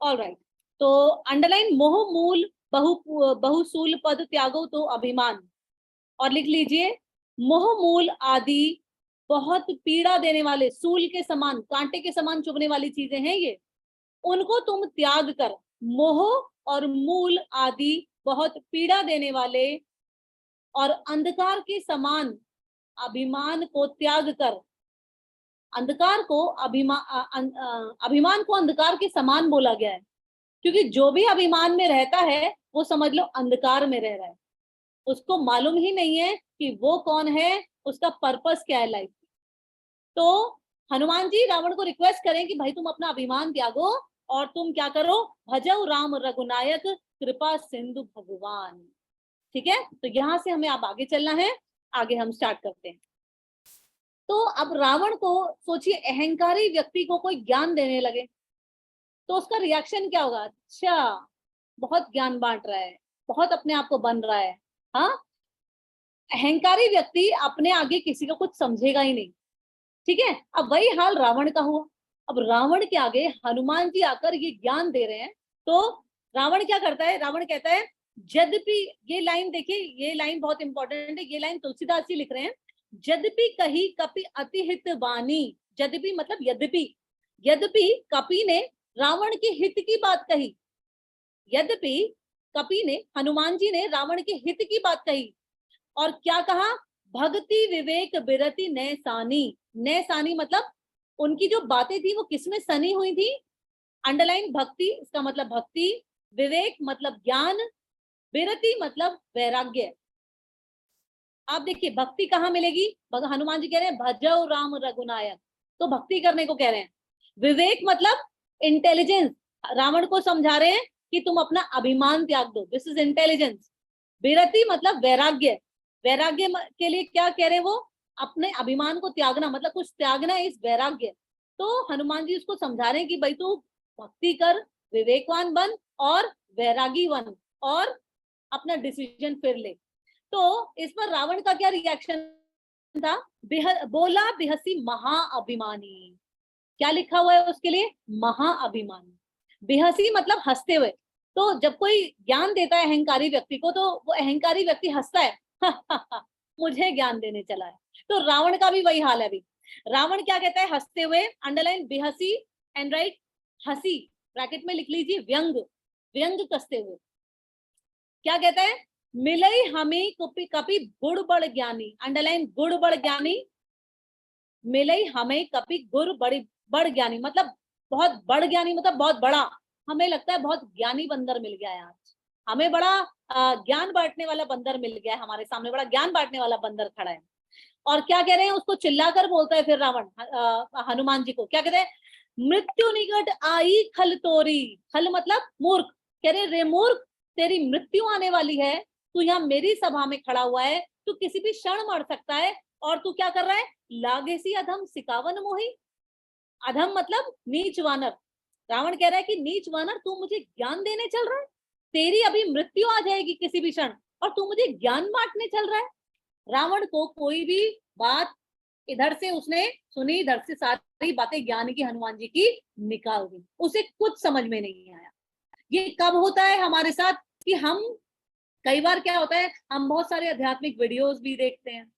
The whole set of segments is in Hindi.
ऑल राइट, तो अंडरलाइन मोह मूल बहुसूल पद त्यागो तो अभिमान, और लिख लीजिए मोह मूल आदि बहुत पीड़ा देने वाले, सूल के समान, कांटे के समान चुभने वाली चीजें हैं ये, उनको तुम त्याग कर, मोह और मूल आदि बहुत पीड़ा देने वाले और अंधकार के समान अभिमान को त्याग कर, अंधकार को अभिमान को अंधकार के समान बोला गया है, क्योंकि जो भी अभिमान में रहता है वो समझ लो अंधकार में रह रहा है, उसको मालूम ही नहीं है कि वो कौन है, उसका पर्पस क्या है लाइफ। तो हनुमान जी रावण को रिक्वेस्ट करें कि भाई तुम अपना अभिमान त्यागो और तुम क्या करो, भजो राम रघुनायक कृपा सिंधु भगवान। ठीक है, तो यहां से हमें अब आगे चलना है, आगे हम स्टार्ट करते हैं। तो अब रावण को सोचिए, अहंकारी व्यक्ति को कोई ज्ञान देने लगे तो उसका रिएक्शन क्या होगा, अच्छा बहुत ज्ञान बांट रहा है, बहुत अपने आप को बन रहा है। हाँ, अहंकारी व्यक्ति अपने आगे किसी को कुछ समझेगा ही नहीं। ठीक है, अब वही हाल रावण का हुआ। अब रावण के आगे हनुमान जी आकर ये ज्ञान दे रहे हैं, तो रावण क्या करता है, रावण कहता है, यद्यपि, ये लाइन देखिए, ये लाइन बहुत इंपॉर्टेंट है, ये लाइन तुलसीदास जी लिख रहे हैं, यद्यपि कही कपि अति हित वाणी, यद्यपि मतलब यद्यपि, यद्यपि कपि ने रावण के हित की बात कही, यद्यपि कपि ने, हनुमान जी ने रावण के हित की बात कही, और क्या कहा, भक्ति विवेक बिरति नय सानी, नय सानी मतलब उनकी जो बातें थी वो किसमें सनी हुई थी, अंडरलाइन भक्ति, इसका मतलब भक्ति, विवेक मतलब ज्ञान, बिरति मतलब वैराग्य। आप देखिए भक्ति कहाँ मिलेगी, हनुमान जी कह रहे हैं भजो राम रघुनायक, तो भक्ति करने को कह रहे हैं। विवेक मतलब इंटेलिजेंस, रावण को समझा रहे हैं कि तुम अपना अभिमान त्याग दो, दिस इज इंटेलिजेंस। विरति मतलब वैराग्य, वैराग्य के लिए क्या कह रहे हैं वो, अपने अभिमान को त्यागना, मतलब कुछ त्यागना इस वैराग्य। तो हनुमान जी उसको समझा रहे हैं कि भाई तू भक्ति कर, विवेकवान बन और वैरागी बन, और अपना डिसीजन फिर ले। तो इस पर रावण का क्या रिएक्शन था, बोला बेहसी महाअभिमानी, क्या लिखा हुआ है उसके लिए, महाअभिमानी। बेहसी मतलब हंसते हुए, तो जब कोई ज्ञान देता है अहंकारी व्यक्ति को तो वो अहंकारी व्यक्ति हंसता है मुझे ज्ञान देने चला है। तो रावण का भी वही हाल है अभी, रावण क्या कहता है हंसते हुए, अंडरलाइन बेहसी एंड राइट हंसी, ब्रैकेट में लिख लीजिए व्यंग, व्यंग कसते हुए क्या कहता है, मिलई हमें कपि कपि गुड़ बड़ ज्ञानी, अंडरलाइन गुड़ बड़ ज्ञानी, मिलई हमें कपि गुड़ बड़ी बड़ ज्ञानी, मतलब बहुत बड़ ज्ञानी मतलब बहुत बड़ा, हमें लगता है बहुत ज्ञानी बंदर मिल गया है आज, हमें बड़ा ज्ञान बांटने वाला बंदर मिल गया है, हमारे सामने बड़ा ज्ञान बांटने वाला बंदर खड़ा है। और क्या कह रहे हैं, उसको चिल्लाकर बोलता है फिर रावण हनुमान जी को, क्या कहते हैं, मृत्यु निकट आई खल तोरी, खल मतलब मूर्ख, कह रहे रे मूर्ख, तेरी मृत्यु आने वाली है, तू यहाँ मेरी सभा में खड़ा हुआ है, तू किसी भी क्षण मर सकता है, और तू क्या कर रहा है, लागेसी अधम सिकावन मोही, अधम मतलब नीच वानर, रावण कह रहा है कि नीच वानर तू मुझे ज्ञान देने चल रहा है, तेरी अभी मृत्यु आ जाएगी किसी भी क्षण और तू मुझे ज्ञान बांटने चल रहा है। रावण को कोई भी बात इधर से उसने सुनी, इधर से सारी बातें ज्ञान की हनुमान जी की निकाल दी, उसे कुछ समझ में नहीं आया। ये कब होता है हमारे साथ कि हम, कई बार क्या होता है, हम बहुत सारे आध्यात्मिक वीडियोस भी देखते हैं,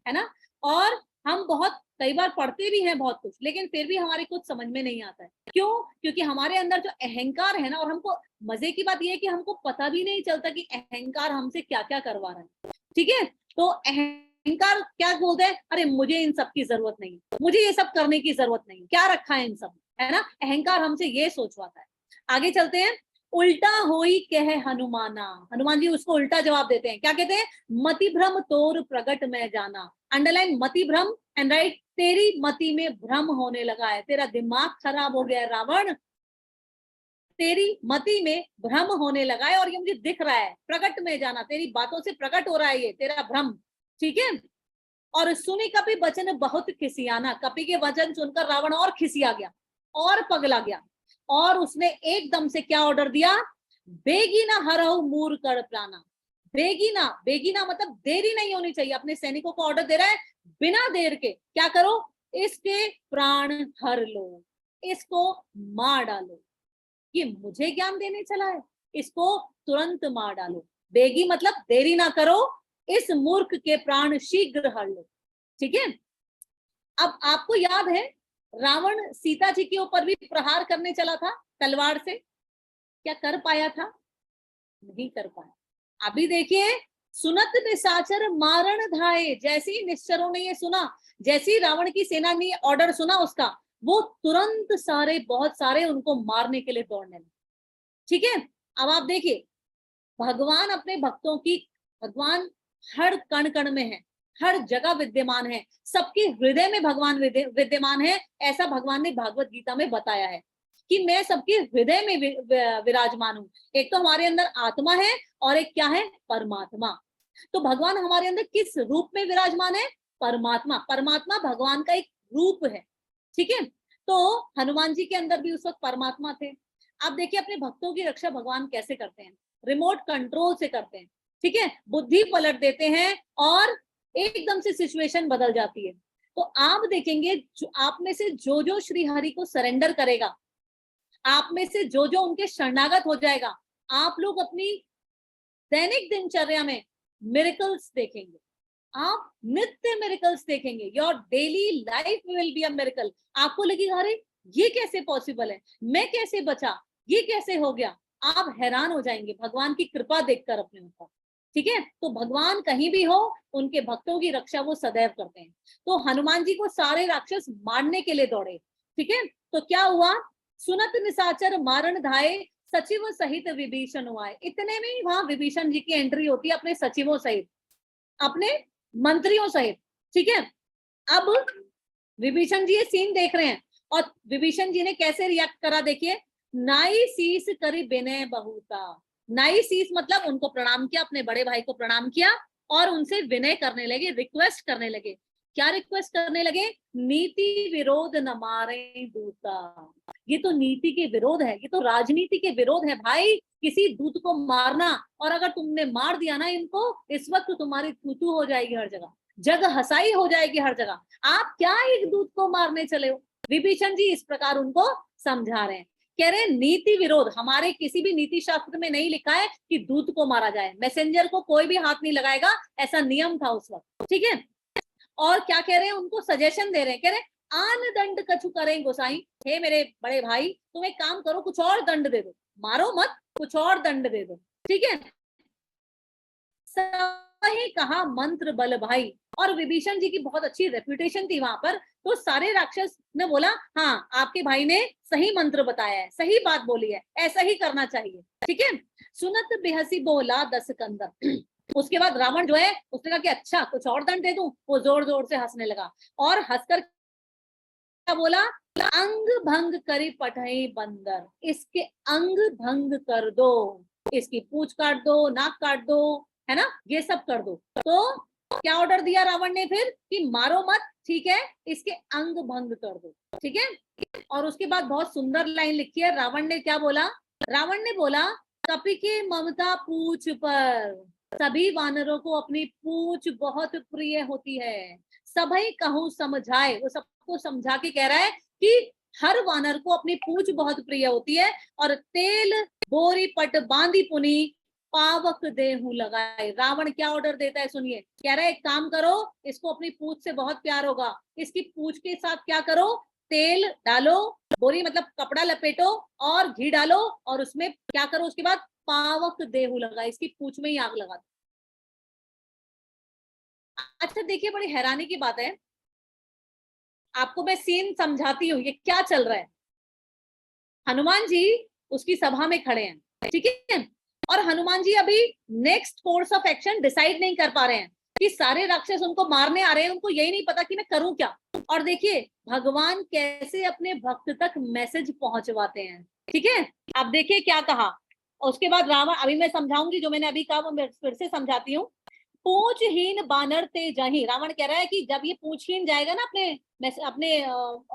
है ना, और हम बहुत कई बार पढ़ते भी हैं बहुत कुछ, लेकिन फिर भी हमारे कुछ समझ में नहीं आता है। क्यों, क्योंकि हमारे अंदर जो अहंकार है ना, और हमको मजे की बात यह है कि हमको पता भी नहीं चलता कि अहंकार हमसे क्या क्या करवा रहा है। ठीक है, तो अहंकार क्या बोलते हैं, अरे मुझे इन सब की जरूरत नहीं, मुझे ये सब करने की जरूरत नहीं, क्या रखा है इन सब, है ना, अहंकार हमसे ये सोचवाता है। आगे चलते हैं, उल्टा होई कह हनुमाना, हनुमान जी उसको उल्टा जवाब देते हैं, क्या कहते हैं, मति भ्रम तोर प्रगट में जाना, अंडरलाइन मति भ्रम एंड राइट, तेरी मति में भ्रम होने लगा है, तेरा दिमाग खराब हो गया है रावण, तेरी मति में भ्रम होने लगा है और ये मुझे दिख रहा है, प्रकट में जाना, तेरी बातों से प्रकट हो रहा है ये तेरा भ्रम। ठीक है, और सुनी कपि वचन बहुत खिसियाना, कपि के वचन सुनकर रावण और खिसिया गया और पगला गया, और उसने एकदम से क्या ऑर्डर दिया, बेगीना हरहु मूर कर प्राणा, बेगीना, बेगीना मतलब देरी नहीं होनी चाहिए, अपने सैनिकों को ऑर्डर दे रहा है बिना देर के क्या करो, इसके प्राण हर लो, इसको मार डालो। ये मुझे ज्ञान देने चला है, इसको तुरंत मार डालो। बेगी मतलब देरी ना करो, इस मूर्ख के प्राण शीघ्र हर लो। ठीक है। अब आपको याद है रावण सीता जी के ऊपर भी प्रहार करने चला था तलवार से, क्या कर पाया था? नहीं कर पाया। अभी देखिए, सुनत निशाचर मारण धाये, जैसे ही निश्चरों ने ये सुना, जैसे ही रावण की सेना ने ऑर्डर सुना उसका, वो तुरंत सारे बहुत सारे उनको मारने के लिए दौड़ने लगे। ठीक है। अब आप देखिए, भगवान अपने भक्तों की, भगवान हर कण कण में है, हर जगह विद्यमान है, सबके हृदय में भगवान विद्यमान है। ऐसा भगवान ने भागवत गीता में बताया है कि मैं सबके हृदय में विराजमान हूं। एक तो हमारे अंदर आत्मा है और एक क्या है? परमात्मा। तो भगवान हमारे अंदर किस रूप में विराजमान है? परमात्मा। परमात्मा भगवान का एक रूप है। ठीक है। तो हनुमान जी के अंदर भी उस वक्त परमात्मा थे। आप देखिए अपने भक्तों की रक्षा भगवान कैसे करते हैं, रिमोट कंट्रोल से करते हैं। ठीक है। बुद्धि पलट देते हैं और एकदम से सिचुएशन बदल जाती है। तो आप देखेंगे, आप में से जो जो श्री हरि को सरेंडर करेगा, आप में से जो जो उनके शरणागत हो जाएगा, आप लोग अपनी दैनिक दिनचर्या में मिरेकल्स देखेंगे। आप नित्य मिरेकल्स देखेंगे। Your daily life will be a miracle. आपको लगेगा अरे ये कैसे पॉसिबल है, मैं कैसे बचा, ये कैसे हो गया। आप हैरान हो जाएंगे भगवान की कृपा देखकर अपने ऊपर। ठीक है। तो भगवान कहीं भी हो, उनके भक्तों की रक्षा वो सदैव करते हैं। तो हनुमान जी को सारे राक्षस मारने के लिए दौड़े। ठीक है। तो क्या हुआ? सुनत निशाचर मारण धाये, सचिव सहित विभीषण हुआ। इतने में ही वहां विभीषण जी की एंट्री होती है अपने सचिवों सहित, अपने मंत्रियों सहित। ठीक है। अब विभीषण जी ये सीन देख रहे हैं और विभीषण जी ने कैसे रिएक्ट करा देखिए। नाई शीस करी विनय बहुता। नाई शीस मतलब उनको प्रणाम किया, अपने बड़े भाई को प्रणाम किया और उनसे विनय करने लगे, रिक्वेस्ट करने लगे। क्या रिक्वेस्ट करने लगे? नीति विरोध न मारे दूता। ये तो नीति के विरोध है, ये तो राजनीति के विरोध है भाई, किसी दूत को मारना। और अगर तुमने मार दिया ना इनको, इस वक्त तुम्हारी तूतू हो जाएगी हर जगह, जग हसाई हो जाएगी हर जगह। आप क्या एक दूत को मारने चले हो? विभीषण जी इस प्रकार उनको समझा रहे हैं। कह रहे हैं नीति विरोध, हमारे किसी भी नीति शास्त्र में नहीं लिखा है कि दूत को मारा जाए, मैसेंजर को कोई भी हाथ नहीं लगाएगा, ऐसा नियम था उस वक्त। ठीक है। और क्या कह रहे हैं? उनको सजेशन दे रहे हैं। कह रहे हैं आन दंड कछु करें गोसाई। हे मेरे बड़े भाई, तुम एक काम करो, कुछ और दंड दे दो, मारो मत, कुछ और दंड दे दो। ठीक है। सही कहा मंत्र बल भाई। और विभीषण जी की बहुत अच्छी रेपुटेशन थी वहां पर, तो सारे राक्षस ने बोला हाँ आपके भाई ने सही मंत्र बताया है, सही बात बोली है, ऐसा ही करना चाहिए। ठीक है। सुनत बेहसी बोला दस कंदर। उसके बाद रावण जो है उसने कहा कि अच्छा कुछ और दंड दे दूं। वो जोर जोर से हंसने लगा और हंसकर क्या बोला? अंग भंग करी पठई बंदर। इसके अंग भंग कर दो, इसकी पूंछ काट दो, नाक काट दो, है ना, ये सब कर दो। तो क्या ऑर्डर दिया रावण ने फिर? कि मारो मत, ठीक है, इसके अंग भंग कर दो। ठीक है। और उसके बाद बहुत सुंदर लाइन लिखी है। रावण ने क्या बोला? रावण ने बोला कपि के ममता पूछ पर। सभी वानरों को अपनी पूछ बहुत प्रिय होती है। सभी कहूं समझाए, वो सबको समझा के कह रहा है कि हर वानर को अपनी पूछ बहुत प्रिय होती है। और तेल बोरी पट बांधी पुनी, पावक देहू लगाए। रावण क्या ऑर्डर देता है सुनिए। कह रहा है एक काम करो, इसको अपनी पूछ से बहुत प्यार होगा, इसकी पूछ के साथ क्या करो? तेल डालो, बोरी मतलब कपड़ा लपेटो और घी डालो और उसमें क्या करो? उसके बाद पावक देहू लगा, इसकी पूछ में ही आग लगा दो। अच्छा देखिए, बड़ी हैरानी की बात है, आपको मैं सीन समझाती हूँ ये क्या चल रहा है। हनुमान जी उसकी सभा में खड़े हैं। ठीक है। और हनुमान जी अभी next course of action decide नहीं कर पा रहे हैं कि सारे राक्षस उनको मारने आ रहे हैं, उनको यही नहीं पता कि मैं करूं क्या। और देखिए भगवान कैसे अपने भक्त तक मैसेज पहुंचवाते हैं। ठीक है। अब देखिए क्या कहा। उसके बाद रावण, अभी मैं समझाऊंगी जो मैंने अभी कहा वो मैं फिर से समझाती हूँ। पूछहीन बानर ते जाही। रावण कह रहा है कि जब ये पूछहीन जाएगा ना अपने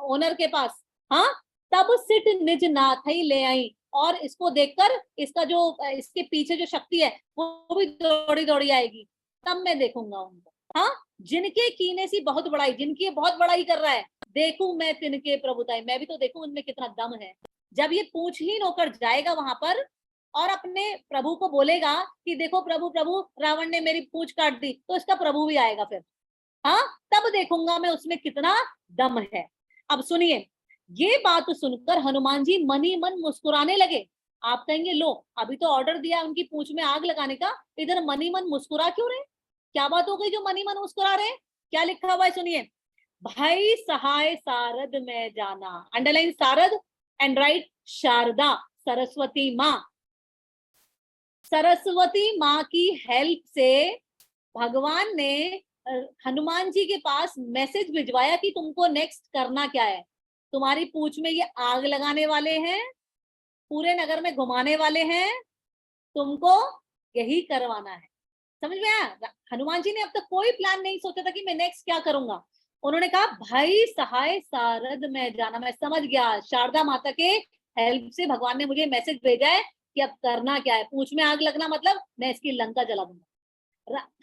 ओनर के पास, हाँ, तब सिट निज नाथ ही ले आई। और इसको देखकर इसका जो इसके पीछे जो शक्ति है वो भी दौड़ी दौड़ी आएगी, तब मैं देखूंगा उनको। हाँ, जिनके कीने सी बहुत बड़ाई, जिनकी बहुत बड़ाई कर रहा है, देखूं मैं तिनके प्रभुताई, मैं भी तो देखूं उनमें कितना दम है। जब ये पूंछहीन होकर जाएगा वहां पर और अपने प्रभु को बोलेगा कि देखो प्रभु प्रभु रावण ने मेरी पूंछ काट दी, तो इसका प्रभु भी आएगा फिर। हाँ, तब देखूंगा मैं उसमें कितना दम है। अब सुनिए, ये बात सुनकर हनुमान जी मन ही मन मुस्कुराने लगे। आप कहेंगे लो, अभी तो ऑर्डर दिया उनकी पूंछ में आग लगाने का, इधर मन ही मन मुस्कुरा क्यों रहे? क्या बात हो गई जो मन ही मन मुस्कुरा रहे? क्या लिखा हुआ है सुनिए, भाई सहाय सारद में जाना, अंडरलाइन सारद एंड राइट शारदा, सरस्वती माँ। सरस्वती माँ की हेल्प से भगवान ने हनुमान जी के पास मैसेज भिजवाया कि तुमको नेक्स्ट करना क्या है। तुम्हारी पूंछ में ये आग लगाने वाले हैं, पूरे नगर में घुमाने वाले हैं, तुमको यही करवाना है। समझ में आया? हनुमान जी ने अब तक कोई प्लान नहीं सोचा था कि मैं नेक्स्ट क्या करूंगा। उन्होंने कहा भाई सहाय सारद में जाना, मैं समझ गया, शारदा माता के हेल्प से भगवान ने मुझे मैसेज भेजा है कि अब करना क्या है। पूंछ में आग लगना मतलब मैं इसकी लंका जला दूंगा।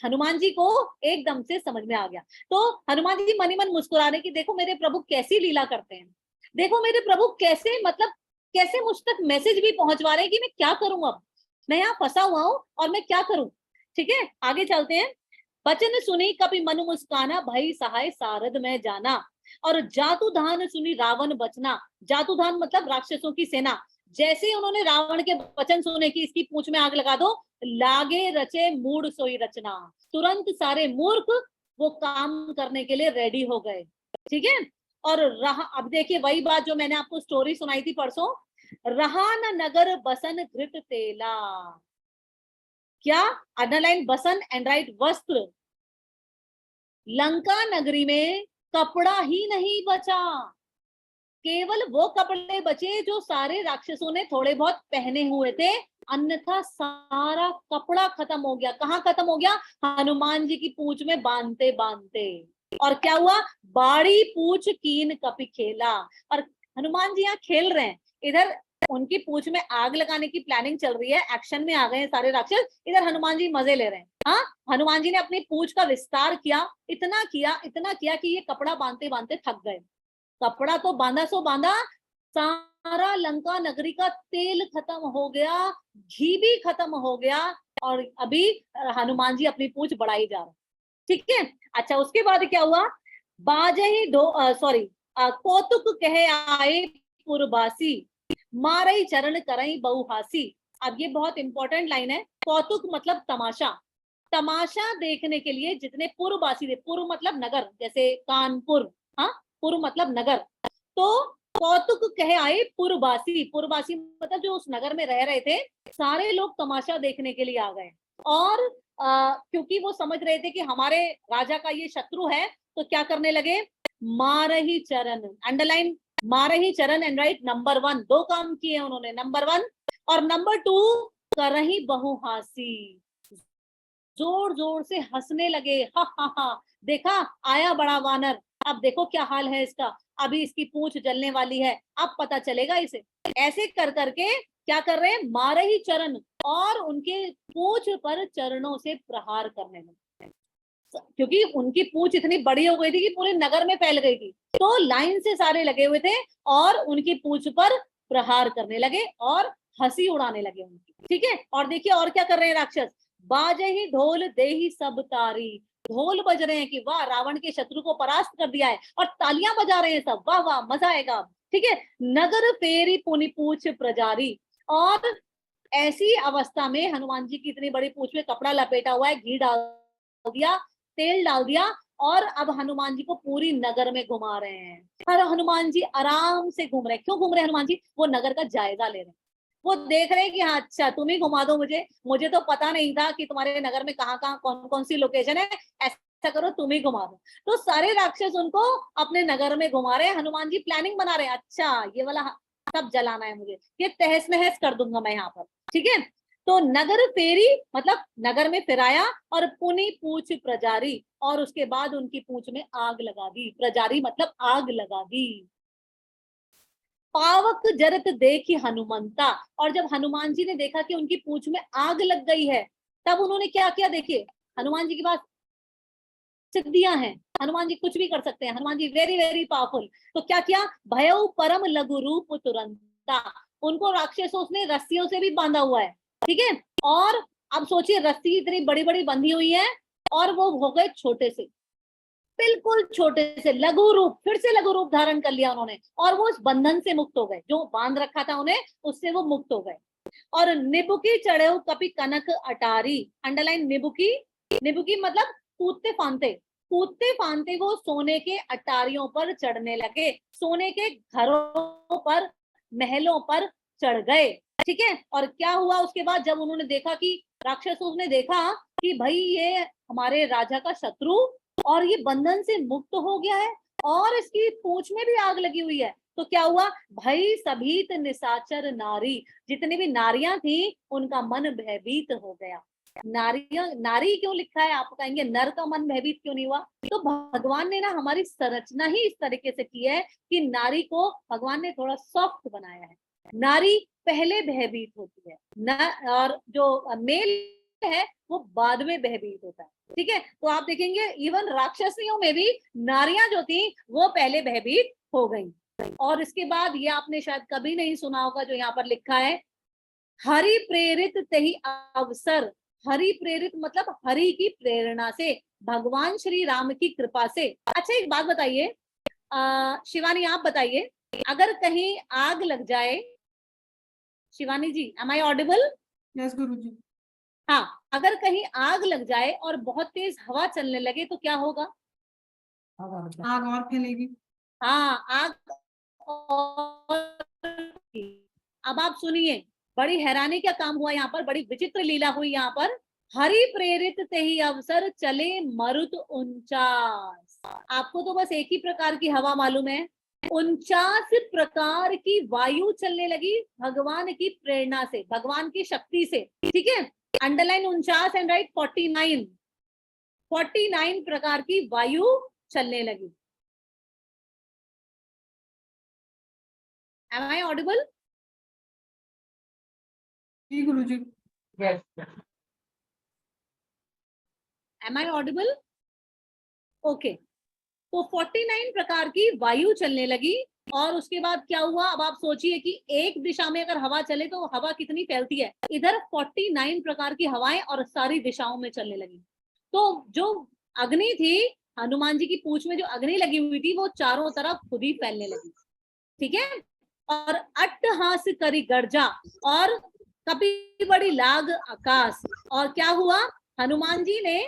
हनुमान जी को एकदम से समझ में आ गया। तो हनुमान जी मन ही मन मुस्कुरा रहे कि देखो मेरे प्रभु कैसी लीला करते हैं, देखो मेरे प्रभु कैसे मतलब कैसे मुझ तक मैसेज भी पहुंचवा रहे हैं कि मैं क्या करूं, अब मैं यहाँ फंसा हुआ हूं और मैं क्या करूं। ठीक है, आगे चलते हैं। बचन सुनी कपि मनु मुस्काना, भई सहाय सारद में जाना। और जातुधान सुनी रावण बचना, जातुधान मतलब राक्षसों की सेना। जैसे ही उन्होंने रावण के वचन सुने कि इसकी पूंछ में आग लगा दो, लागे रचे मूड सोई रचना, तुरंत सारे मूर्ख वो काम करने के लिए रेडी हो गए। ठीक है, और रहा, अब देखिए वही बात जो मैंने आपको स्टोरी सुनाई थी परसों, रहा न नगर बसन घृत तेला। क्या? अंडरलाइन बसन एंड राइट वस्त्र। लंका नगरी में कपड़ा ही नहीं बचा, केवल वो कपड़े बचे जो सारे राक्षसों ने थोड़े बहुत पहने हुए थे, अन्यथा सारा कपड़ा खत्म हो गया। कहाँ खत्म हो गया? हनुमान जी की पूंछ में बांधते बांधते। और क्या हुआ? बाड़ी पूछ कीन कपि खेला। और हनुमान जी यहाँ खेल रहे हैं, इधर उनकी पूंछ में आग लगाने की प्लानिंग चल रही है, एक्शन में आ गए हैं सारे राक्षस, इधर हनुमान जी मजे ले रहे हैं। हाँ, हनुमान जी ने अपनी पूंछ का विस्तार किया, इतना किया कि ये कपड़ा बांधते बांधते थक गए। कपड़ा तो बांधा सो बांधा, सारा लंका नगरी का तेल खत्म हो गया, घी भी खत्म हो गया, और अभी हनुमान जी अपनी पूंछ बढ़ाई जा रहे। ठीक है, अच्छा उसके बाद क्या हुआ? बाजही सॉरी कौतुक कहे आए पुरबासी, मारई चरण करई बहुहासी। अब ये बहुत इंपॉर्टेंट लाइन है। कौतुक मतलब तमाशा, तमाशा देखने के लिए जितने पुरबासी थे, पुर मतलब नगर, जैसे कानपुर, हाँ, पुर मतलब नगर, तो कौतुक कहे आए पुरबासी, पुरबासी मतलब जो उस नगर में रह रहे थे, सारे लोग तमाशा देखने के लिए आ गए। और क्योंकि वो समझ रहे थे कि हमारे राजा का ये शत्रु है, तो क्या करने लगे? मारही चरण, अंडरलाइन मारही चरण एंड राइट नंबर 1, दो काम किए उन्होंने, नंबर 1 और नंबर 2 करही बहुहासी, जोर जोर से हंसने लगे। हा हा हा, देखा आया बड़ा वानर, अब देखो क्या हाल है इसका, अभी इसकी पूंछ जलने वाली है, अब पता चलेगा इसे। ऐसे कर करके क्या कर रहे हैं? मारे ही चरण, और उनके पूंछ पर चरणों से प्रहार करने लगे, क्योंकि उनकी पूंछ इतनी बड़ी हो गई थी कि पूरे नगर में फैल गई थी। तो लाइन से सारे लगे हुए थे और उनकी पूंछ पर प्रहार करने लगे और हंसी उड़ाने लगे उनकी। ठीक है, और देखिए और क्या कर रहे हैं राक्षस? बाजे ही ढोल दे ही सब तारी, ढोल बज रहे हैं कि वाह रावण के शत्रु को परास्त कर दिया है, और तालियां बजा रहे हैं सब, वाह वाह मजा आएगा। ठीक है, नगर फेरी पुनि पूछ प्रजारी, और ऐसी अवस्था में हनुमान जी की इतनी बड़ी पूंछ में कपड़ा लपेटा हुआ है, घी डाल दिया, तेल डाल दिया, और अब हनुमान जी को पूरी नगर में घुमा रहे हैं। और हनुमान जी आराम से घूम रहे हैं। क्यों घूम रहे हैं हनुमान जी? वो नगर का जायजा ले रहे हैं, वो देख रहे हैं कि हाँ अच्छा तुम ही घुमा दो मुझे, मुझे तो पता नहीं था कि तुम्हारे नगर में कहाँ कहाँ कौन कौन सी लोकेशन है, ऐसा करो तुम ही घुमा दो। तो सारे राक्षस उनको अपने नगर में घुमा रहे हैं, हनुमान जी प्लानिंग बना रहे हैं, अच्छा ये वाला सब जलाना है मुझे, ये तहस नहस कर दूंगा मैं यहाँ पर। ठीक है, तो नगर फेरी मतलब नगर में फिराया, और पुनि पूछ प्रजारी, और उसके बाद उनकी पूंछ में आग लगा दी, प्रजारी मतलब आग लगा दी। पावक जरत देखी हनुमंता, और जब हनुमान जी ने देखा कि उनकी पूंछ में आग लग गई है, तब उन्होंने क्या किया? देखिए हनुमान जी के पास सिद्धियां हैं, हनुमान जी कुछ भी कर सकते हैं, Hanuman ji very very powerful. तो क्या किया, भयउ परम लघु रूप तुरंता, उनको राक्षसों ने रस्सियों से भी बांधा हुआ है, ठीक है। और अब सोचिए रस्सी इतनी बड़ी बड़ी बंधी हुई है और वो हो गए छोटे से, बिल्कुल छोटे से लघु रूप, फिर से लघु रूप धारण कर लिया उन्होंने, और वो उस बंधन से मुक्त हो गए, जो बांध रखा था उन्हें उससे वो मुक्त हो गए। और निबुकी चढ़े कपि कनक अटारी, अंडरलाइन निबुकी, निबुकी मतलब कूदते फांदते, कूदते फांदते वो सोने के अटारियों पर चढ़ने लगे, सोने के घरों पर, महलों पर चढ़ गए, ठीक है। और क्या हुआ उसके बाद, जब उन्होंने देखा कि राक्षसों ने देखा कि भाई ये हमारे राजा का शत्रु और ये बंधन से मुक्त हो गया है और इसकी पूंछ में भी आग लगी हुई है, तो क्या हुआ, भई सभीत निशाचर नारी, जितनी भी नारियां थी उनका मन भयभीत हो गया। नारियां, नारी क्यों लिखा है, आप कहेंगे नर का मन भयभीत क्यों नहीं हुआ, तो भगवान ने ना हमारी संरचना ही इस तरीके से की है कि नारी को भगवान ने थोड़ा सॉफ्ट बनाया है, नारी पहले भयभीत होती है न, और जो मेल है वो बाद में भयभीत होता है, ठीक है। तो आप देखेंगे इवन राक्षसियों में भी नारियां जो थी वो पहले भयभीत हो गई। और इसके बाद ये आपने शायद कभी नहीं सुना होगा जो यहाँ पर लिखा है, हरि प्रेरित तही अवसर, हरि प्रेरित मतलब हरि की प्रेरणा से, भगवान श्री राम की कृपा से। अच्छा एक बात बताइए, शिवानी आप बताइए, अगर कहीं आग लग जाए, Shivani ji am I audible? Yes गुरुजी। हाँ, अगर कहीं आग लग जाए और बहुत तेज हवा चलने लगे तो क्या होगा? आग और फैलेगी। हाँ, आग और, अब आप सुनिए, बड़ी हैरानी का काम हुआ यहाँ पर, बड़ी विचित्र लीला हुई यहाँ पर, हरि प्रेरित ते ही अवसर चले मरुत 49, आपको तो बस एक ही प्रकार की हवा मालूम है, 49 प्रकार की वायु चलने लगी भगवान की प्रेरणा से, भगवान की शक्ति से, ठीक है। अंडरलाइन 49 एंड राइट 49, 49 प्रकार की वायु चलने लगी। Am I audible? जी गुरुजी। Yes. Am I audible? Okay. तो 49 प्रकार की वायु चलने लगी और उसके बाद क्या हुआ, अब आप सोचिए कि एक दिशा में अगर हवा चले तो हवा कितनी फैलती है, इधर 49 प्रकार की हवाएं और सारी दिशाओं में चलने लगी। तो जो अग्नि थी, हनुमान जी की पूंछ में जो अग्नि लगी हुई थी वो चारों तरफ खुद ही फैलने लगी, ठीक है। और अट्टहास करी गर्जा और कभी बड़ी लाग आकाश, और क्या हुआ, हनुमान जी ने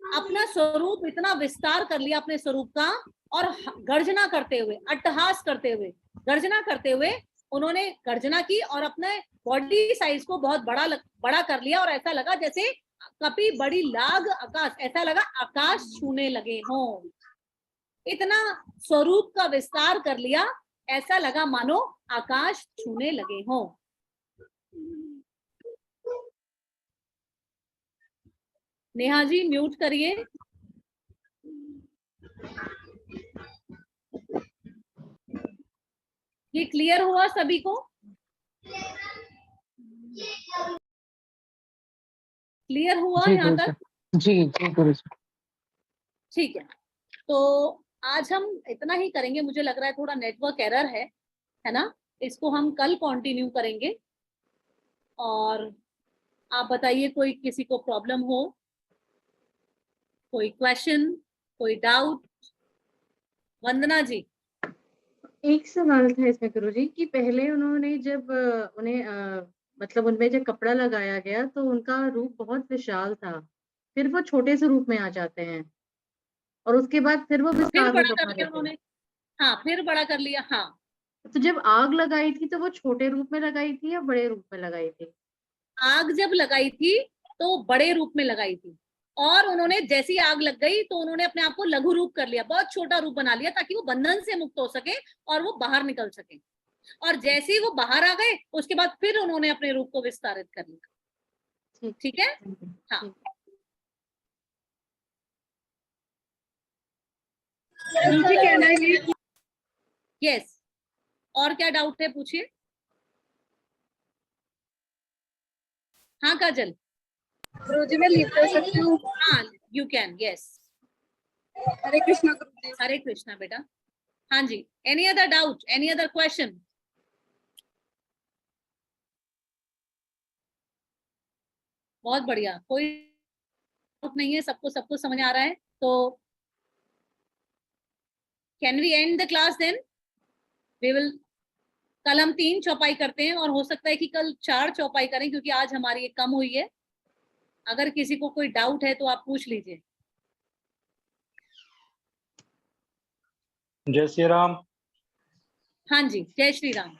अपना स्वरूप इतना विस्तार कर लिया अपने स्वरूप का, और गर्जना करते हुए, अट्टहास करते हुए, गर्जना करते हुए उन्होंने गर्जना की और अपने बॉडी साइज को बहुत बड़ा कर लिया, और ऐसा लगा जैसे कभी बड़ी लाग आकाश, ऐसा लगा आकाश छूने लगे हों, इतना स्वरूप का विस्तार कर लिया, ऐसा लगा मानो आकाश छूने लगे हों। नेहा जी म्यूट करिए। ये क्लियर हुआ सभी को? क्लियर हुआ यहाँ तक? जी जी गुरुजी। ठीक है, तो आज हम इतना ही करेंगे, मुझे लग रहा है थोड़ा नेटवर्क एरर है ना, इसको हम कल कंटिन्यू करेंगे। और आप बताइए कोई किसी को प्रॉब्लम हो, कोई क्वेश्चन, कोई डाउट? वंदना जी। एक सवाल था इसमें गुरुजी कि पहले उन्होंने जब उन्हें मतलब उनमें जब कपड़ा लगाया गया तो उनका रूप बहुत विशाल था, फिर वो छोटे से रूप में आ जाते हैं और उसके बाद फिर वो फिर विस्तार बड़ा रूप कर अपना लिया लेते हैं। उन्होंने, हाँ फिर बड़ा कर लिया, हाँ। तो जब आग लगाई थी तो वो छोटे रूप में लगाई थी या बड़े रूप में लगाई थी? आग जब लगाई थी तो बड़े रूप में लगाई थी, और उन्होंने जैसी आग लग गई तो उन्होंने अपने आप को लघु रूप कर लिया, बहुत छोटा रूप बना लिया ताकि वो बंधन से मुक्त हो सके और वो बाहर निकल सके। और जैसे ही वो बाहर आ गए उसके बाद फिर उन्होंने अपने रूप को विस्तारित कर लिया, ठीक है। हाँ, कहना है यस। और क्या डाउट है पूछिए। हाँ काजल। गुरुजी मैं लिख तो सकती हूँ? हाँ you can, yes. Hare Krishna गुरुजी। हरे कृष्णा बेटा। हाँ जी, any other doubt, any other question? बहुत बढ़िया, कोई डाउट नहीं है, सबको सब कुछ समझ आ रहा है, तो can we end the class then? We will, कल हम 3 चौपाई करते हैं और हो सकता है कि कल 4 चौपाई करें, क्योंकि आज हमारी एक कम हुई है। अगर किसी को कोई डाउट है तो आप पूछ लीजिए। जय श्री राम। हाँ जी, जय Shri Ram.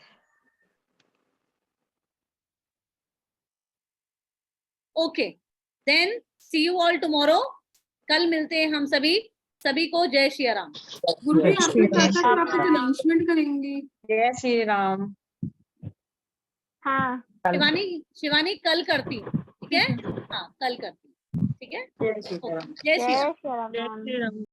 Okay, then see you all tomorrow. कल मिलते हैं हम सभी। सभी को जय श्री राम। गुरुजी आपने कहा था कि आप कुछ अनाउंसमेंट करेंगी। जय श्री राम। हाँ, शिवानी, शिवानी कल करती हूँ, ठीक है? ठीक है। हाँ, कल करती हूँ, ठीक है? जय श्री ओके, राम। जय श्री राम। जय श्री राम।